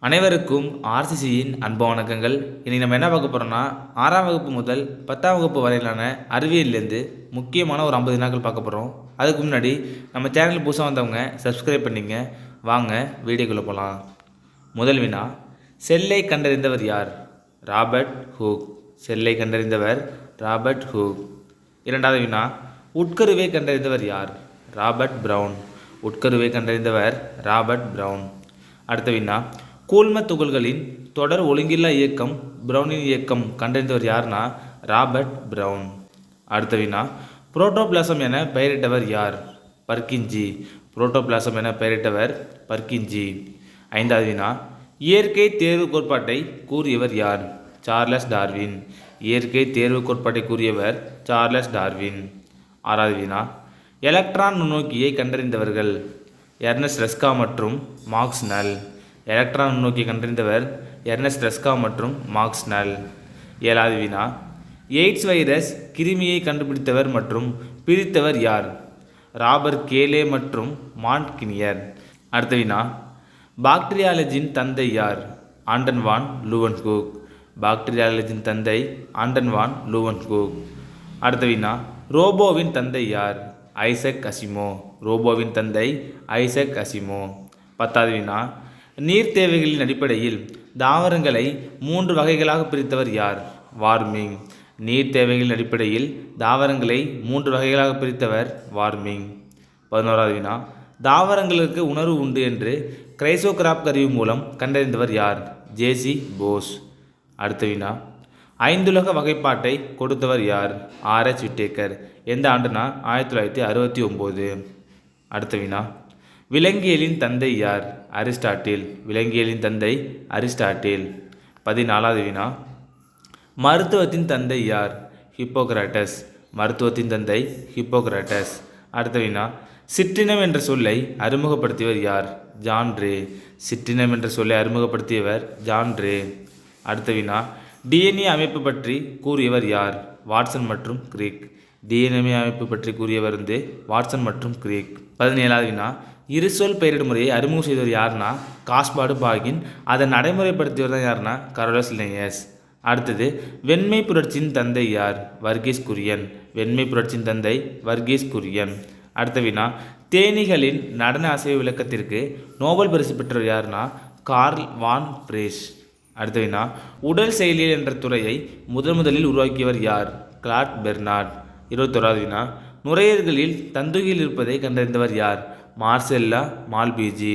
அனைவருக்கும் ஆர்சிசியின் அன்பு வணக்கங்கள். இன்றைக்கி நம்ம என்ன பார்க்க போகிறோம்னா, 6ஆம் வகுப்பு முதல் 10ஆம் வகுப்பு வரையிலான அறிவியல்லேருந்து முக்கியமான ஒரு 50 வினாக்கள் பார்க்க போகிறோம். அதுக்கு முன்னாடி நம்ம சேனல் புதுசாக வந்தவங்க சப்ஸ்கிரைப் பண்ணிங்க. வாங்க வீடியோக்குள்ளே போகலாம். முதல் வினா, செல்லை கண்டறிந்தவர் யார்? Robert Hooke. செல்லை கண்டறிந்தவர் ராபர்ட் ஹூக். இரண்டாவது வினா, உட்கருவை கண்டறிந்தவர் யார்? Robert brown. உட்கருவை கண்டறிந்தவர் ராபர்ட் பிரவுன். அடுத்த வினா, கூழ்ம துகள்களின் தொடர் ஒழுங்கில்லா இயக்கம் பிரவுனின் இயக்கம் கண்டறிந்தவர் யார்னா? Robert brown. அடுத்த வினா, புரோட்டோபிளாசம் என பெயரிட்டவர் யார்? பர்கின்ஜி. புரோட்டோபிளாசம் என பெயரிட்டவர் பர்கின்ஜி. ஐந்தாவது வினா, இயற்கை தேர்வு கோட்பாட்டை கூறியவர் யார்? Charles Darwin. இயற்கை தேர்வு கோட்பாட்டை கூறியவர் சார்லஸ் டார்வின். ஆறாவது வினா, எலக்ட்ரான் நுண்ணோக்கியை கண்டறிந்தவர்கள்? எர்னஸ்ட் ரெஸ்கா மற்றும் மார்க்ஸ் நல். எலக்ட்ரான் நுண்ணோக்கி கண்டறிந்தவர் எர்னஸ்ட் ரெஸ்கா மற்றும் மார்க்ஸ் நல். ஏழாவது வினா, எய்ட்ஸ் வைரஸ் கிருமியை கண்டுபிடித்தவர் மற்றும் பிரித்தவர் யார்? ராபர்ட் கேலே மற்றும் மான்ட்கினியர். அடுத்த வினா, பாக்டீரியாலஜியின் தந்தை யார்? ஆண்டன் வான் லூவன்ஹூக். பாக்டீரியாலஜியின் தந்தை ஆண்டன் வான் லூவன்ஹூக். அடுத்த வினா, ரோபோவின் தந்தை யார்? ஐசக் அசிமோ. ரோபோவின் தந்தை ஐசக் அசிமோ. 10வது வினா, நீர் தேவைகளின் அடிப்படையில் தாவரங்களை 3 வகைகளாக பிரித்தவர் யார்? வார்மிங். நீர் தேவைகளின் அடிப்படையில் தாவரங்களை 3 வகைகளாக பிரித்தவர் வார்மிங். 11வது வினா, தாவரங்களுக்கு உணர்வு உண்டு என்று கிரைசோகிராப் கருவி மூலம் கண்டறிந்தவர் யார்? ஜேசி போஸ். அடுத்த வினா, 5 வகைப்பாட்டை கொடுத்தவர் யார்? RH Whitaker. எந்த ஆண்டுனா? 1969. அடுத்த வினா, விலங்கியலின் தந்தை யார்? அரிஸ்டாட்டில். விலங்கியலின் தந்தை அரிஸ்டாட்டில். 14வது வினா, மருத்துவத்தின் தந்தை யார்? ஹிப்போக்ராட்டஸ். மருத்துவத்தின் தந்தை ஹிப்போக்ராட்டஸ். அடுத்த வினா, சிற்றினம் என்ற சொல்லை அறிமுகப்படுத்தியவர் யார்? ஜான் ரே. சிற்றினம் என்ற சொல்லை அறிமுகப்படுத்தியவர் ஜான் ரே. அடுத்த வினா, டிஎன்ஏ அமைப்பு பற்றி கூறியவர் யார்? வாட்சன் மற்றும் கிரீக். டிஎன்ஏ அமைப்பு பற்றி கூறியவர் வாட்சன் மற்றும் கிரீக். 17வது வினா, இருசொல் பெயரிடும் முறையை அறிமுகம் செய்தவர் யார்னா? காஸ்பார்டு பாகின். அதை நடைமுறைப்படுத்தியவர் தான் யார்னா? Carolus Linnaeus. அடுத்தது, வெண்மை புரட்சியின் தந்தை யார்? வர்கீஸ் குரியன். வெண்மை புரட்சியின் தந்தை வர்கீஸ் குரியன். அடுத்த வினா, தேனீகளின் நடன அசைவு விளக்கத்திற்கு நோபல் பரிசு பெற்றவர் யார்னா? கார்ல் வான் பிரேஷ். அடுத்த வினா, உடல் செயலியல் என்ற துறையை முதலில் உருவாக்கியவர் யார்? Claude Bernard. 21வது வினா, நுரையீரல்களில் தந்துகிகள் இருப்பதை கண்டறிந்தவர் யார்? மார்செல்லா மால்பீஜி.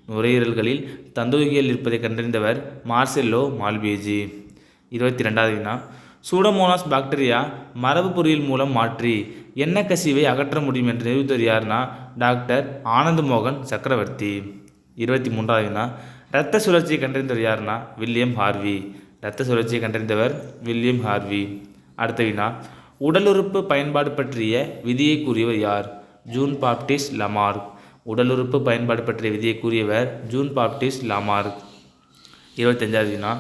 நுரையீரல்களில் தந்துகிகள் இருப்பதை கண்டறிந்தவர் மார்செல்லோ மால்பீஜி. 22வது வினா, சூடோமோனாஸ் பாக்டீரியா மரபு பொறியியல் மூலம் மாற்றி எண்ணெய் கசிவை அகற்ற முடியும் என்று நிரூபித்தவர் யார்னா? டாக்டர் ஆனந்த் மோகன் சக்கரவர்த்தி. 23வது வினா, இரத்த சுழற்சியை கண்டறிந்தவர் யார்னா? William Harvey. இரத்த சுழற்சியை கண்டறிந்தவர் வில்லியம் ஹார்வி. அடுத்த வினா, உடலுறுப்பு பயன்பாடு பற்றிய விதியை கூறியவர் யார்? June Baptist Lamarck. உடலுறுப்பு பயன்பாடு பற்றிய விதியை கூறியவர் ஜூன் பாப்டிஸ்ட் லமார்க். 25வது வினா,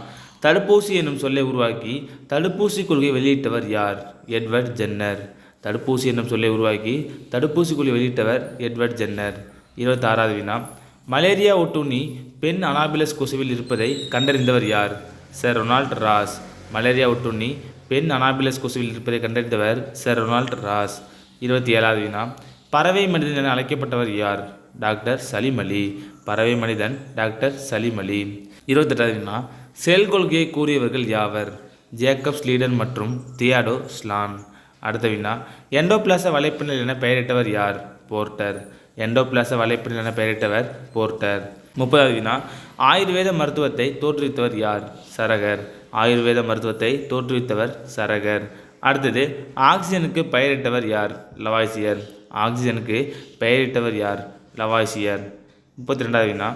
தடுப்பூசி என்னும் சொல்லை உருவாக்கி தடுப்பூசி கொள்கையை வெளியிட்டவர் யார்? Edward Jenner. தடுப்பூசி என்னும் சொல்லை உருவாக்கி தடுப்பூசி கொள்கை வெளியிட்டவர் எட்வர்ட் ஜென்னர். 26வது வினா, மலேரியா ஒட்டுண்ணி பெண் அனாபிலஸ் கொசுவில் இருப்பதை கண்டறிந்தவர் யார்? Sir Ronald Ross. மலேரியா ஒட்டுண்ணி பெண் அனாபிலஸ் கொசுவில் இருப்பதை கண்டறிந்தவர் சர் ரொனால்ட் ராஸ். 27வது வினா, பறவை மனிதன் என அழைக்கப்பட்டவர் யார்? டாக்டர் சலீம் அலி. பறவை மனிதன் டாக்டர் சலீம் அலி. 28வது வினா, செல் கொள்கையை கூறியவர்கள் யாவர்? ஜேக்கப் ஸ்லீடன் மற்றும் தியாடோ ஸ்லான். அடுத்த வினா, எண்டோபிளாச வலைப்பின்னல் என பெயரிட்டவர் யார்? போர்ட்டர். எண்டோபிளாச வலைப்பின்னல் என பெயரிட்டவர் போர்ட்டர். 30வது வினா, ஆயுர்வேத மருத்துவத்தை தோற்றுவித்தவர் யார்? சரகர். ஆயுர்வேத மருத்துவத்தை தோற்றுவித்தவர் சரகர். அடுத்தது, ஆக்சிஜனுக்கு பெயரிட்டவர் யார்? லவாய்சியர். ஆக்சிஜனுக்கு பெயரிட்டவர் யார்? லவாய்சியர். 32வது வினா,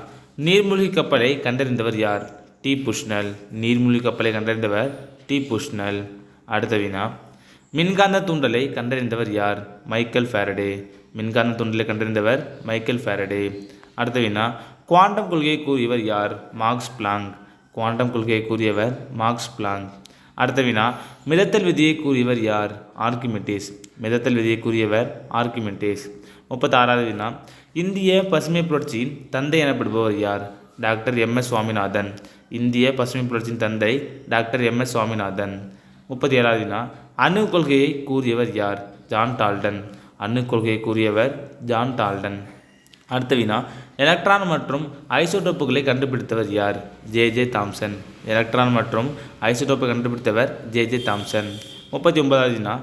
நீர்மூழ்கி கப்பலை கண்டறிந்தவர் யார்? D Bushnell. நீர்மூழ்கி கப்பலை கண்டறிந்தவர் டி புஷ்னல். அடுத்த வினா, மின்காந்த தூண்டலை கண்டறிந்தவர் யார்? Michael Faraday. மின்காந்த தூண்டலை கண்டறிந்தவர் மைக்கேல் ஃபாரடே. அடுத்த வினா, குவாண்டம் கொள்கையை கூறியவர் யார்? Marks blank. குவாண்டம் கொள்கையை கூறியவர் மார்க்ஸ் பிளாங்க். அடுத்த வினா, மிதத்தல் விதியை கூறியவர் யார்? ஆர்கிமெடிஸ். மிதத்தல் விதியை கூறியவர் ஆர்கிமெடிஸ். 36வது வினா, இந்திய பசுமை புரட்சியின் தந்தை எனப்படுபவர் யார்? Doctor MS Swaminathan. இந்திய பசுமை புரட்சியின் தந்தை டாக்டர் எம்எஸ் சுவாமிநாதன். 37வது வினா, அணு கொள்கையை கூறியவர் யார்? John Dalton. அணு கொள்கையை கூறியவர் ஜான் டால்டன். அடுத்த வினா, எலக்ட்ரான் மற்றும் ஐசோடோப்புகளை கண்டுபிடித்தவர் யார்? J Thomson. எலக்ட்ரான் மற்றும் ஐசோடோப்பை கண்டுபிடித்தவர் ஜே தாம்சன். 39வது வினா,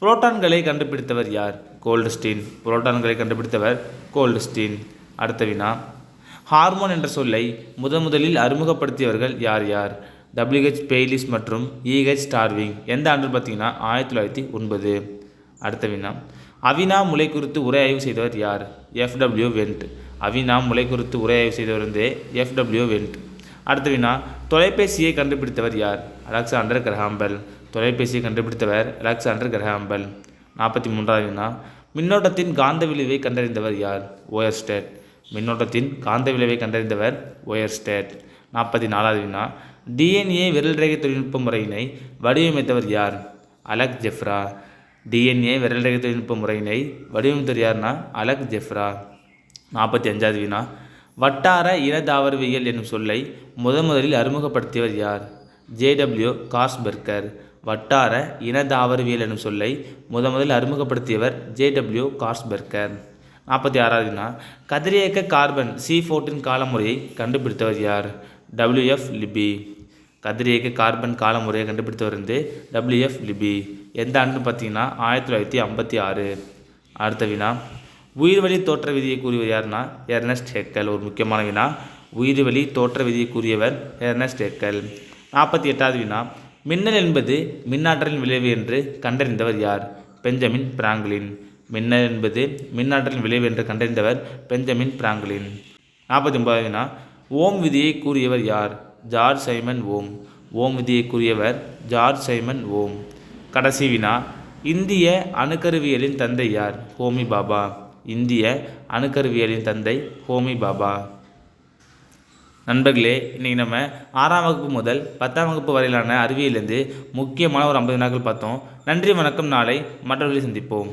புரோட்டான்களை கண்டுபிடித்தவர் யார்? கோல்ட்ஸ்டீன். புரோட்டான்களை கண்டுபிடித்தவர் கோல்ட்ஸ்டீன். அடுத்த வினா, ஹார்மோன் என்ற சொல்லை முதலில் அறிமுகப்படுத்தியவர்கள் யார் யார்? WH பெய்லிஸ் மற்றும் EH ஸ்டார்விங். எந்த ஆண்டு பார்த்தீங்கன்னா 1909. அடுத்த வினா, அவினா முளை குறித்து உரை ஆய்வு செய்தவர் யார்? FW vent. அவினா முளை குறித்து உரை ஆய்வு செய்தவர் வந்து FW வென்ட். அடுத்த வினா, தொலைபேசியை கண்டுபிடித்தவர் யார்? Alexander Graham Bell. தொலைபேசியை கண்டுபிடித்தவர் அலெக்சாண்டர் கிரஹாம்பெல். 43வது வினா, மின்னோட்டத்தின் காந்த விளைவை கண்டறிந்தவர் யார்? ஓயர்ஸ்டேட். மின்னோட்டத்தின் காந்த விளைவை கண்டறிந்தவர் ஓயர்ஸ்டேட். 44வது வினா, DNA விரல் ரேகை தொழில்நுட்ப முறையினை வடிவமைத்தவர் யார்? அலெக் ஜெஃப்ரா. DNA விரல் ரேகை தொழில்நுட்ப முறையினை வடிவமைத்தவர் யார்னா அலெக் ஜெஃப்ரா. 45வது வினா, வட்டார இனதாவரவியல் என்னும் சொல்லை முதலில் அறிமுகப்படுத்தியவர் யார்? JW கார்ஸ்பெர்கர். வட்டார இனதாவரவியல் என்னும் சொல்லை முதலில் அறிமுகப்படுத்தியவர் JW கார்ஸ்பெர்கர். 46வது வினா, கதிரியக்க கார்பன் C14 காலமுறையை கண்டுபிடித்தவர் யார்? WF லிபி. கதிரியக்க கார்பன் காலமுறையை கண்டுபிடித்தவர் வந்து WF லிபி. எந்த ஆண்டுன்னு பார்த்தீங்கன்னா 1956. அடுத்த வினா, உயிர்வழி தோற்ற விதியை கூறியவர் யாருன்னா எர்னஸ்ட் ஹெக்கல். ஒரு முக்கியமான வினா, உயிர்வழி தோற்ற விதியை கூறியவர் எர்னஸ்ட் ஹெக்கல். 48வது வினா, மின்னல் என்பது மின்னாற்றலின் விளைவு என்று கண்டறிந்தவர் யார்? Benjamin Franklin. மின்னல் என்பது மின்னாற்றலின் விளைவு என்று கண்டறிந்தவர் பெஞ்சமின் பிராங்க்லின். 49வது வினா, ஓம் விதியை கூறியவர் யார்? ஜார்ஜ் சைமன் ஓம். ஓம் விதியை கூறியவர் ஜார்ஜ் சைமன் ஓம். கடைசி வினா, இந்திய அணுக்கருவியலின் தந்தை யார்? ஹோமி பாபா. இந்திய அணுக்கருவியலின் தந்தை ஹோமி பாபா. நண்பர்களே, இன்றைக்கி நம்ம 6ஆம் வகுப்பு முதல் 10ஆம் வகுப்பு வரையிலான அறிவியலேருந்து முக்கியமான ஒரு 50 வினாக்கள் பார்த்தோம். நன்றி, வணக்கம். நாளை மற்றவர்களை சந்திப்போம்.